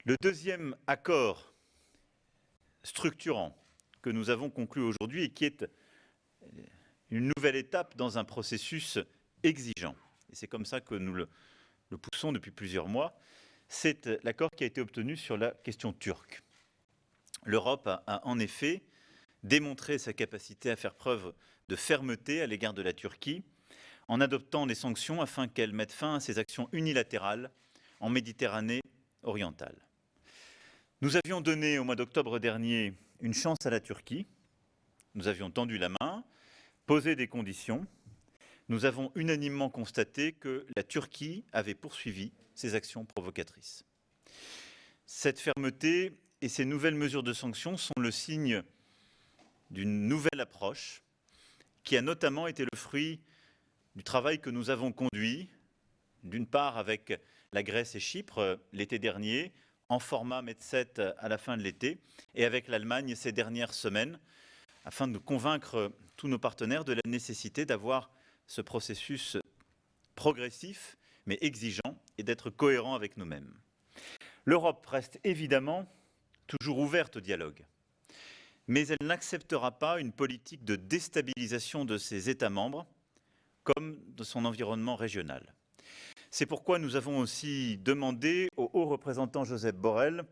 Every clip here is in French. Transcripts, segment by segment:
Le deuxième accord structurant que nous avons conclu aujourd'hui et qui est une nouvelle étape dans un processus exigeant, et c'est comme ça que nous le poussons depuis plusieurs mois, c'est l'accord qui a été obtenu sur la question turque. L'Europe a en effet démontré sa capacité à faire preuve de fermeté à l'égard de la Turquie en adoptant des sanctions afin qu'elle mette fin à ses actions unilatérales en Méditerranée orientale. Nous avions donné au mois d'octobre dernier une chance à la Turquie. Nous avions tendu la main, posé des conditions. Nous avons unanimement constaté que la Turquie avait poursuivi ses actions provocatrices. Cette fermeté et ces nouvelles mesures de sanctions sont le signe d'une nouvelle approche qui a notamment été le fruit du travail que nous avons conduit, d'une part avec la Grèce et Chypre l'été dernier, en format Med7 à la fin de l'été, et avec l'Allemagne ces dernières semaines, afin de convaincre tous nos partenaires de la nécessité d'avoir ce processus progressif, mais exigeant, et d'être cohérent avec nous-mêmes. L'Europe reste évidemment toujours ouverte au dialogue, mais elle n'acceptera pas une politique de déstabilisation de ses États membres, comme de son environnement régional. C'est pourquoi nous avons aussi demandé au haut représentant Josep Borrell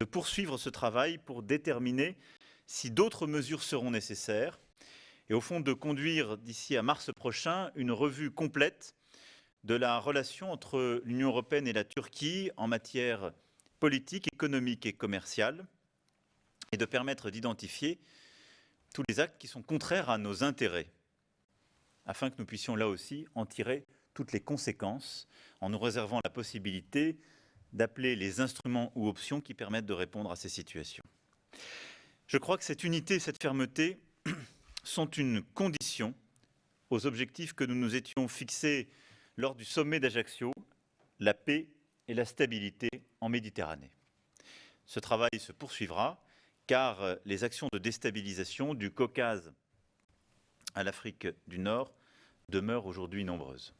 de poursuivre ce travail pour déterminer si d'autres mesures seront nécessaires et au fond de conduire d'ici à mars prochain une revue complète de la relation entre l'Union européenne et la Turquie en matière politique, économique et commerciale et de permettre d'identifier tous les actes qui sont contraires à nos intérêts afin que nous puissions là aussi en tirer toutes les conséquences en nous réservant la possibilité d'appeler les instruments ou options qui permettent de répondre à ces situations. Je crois que cette unité et cette fermeté sont une condition aux objectifs que nous nous étions fixés lors du sommet d'Ajaccio, la paix et la stabilité en Méditerranée. Ce travail se poursuivra car les actions de déstabilisation du Caucase à l'Afrique du Nord demeurent aujourd'hui nombreuses.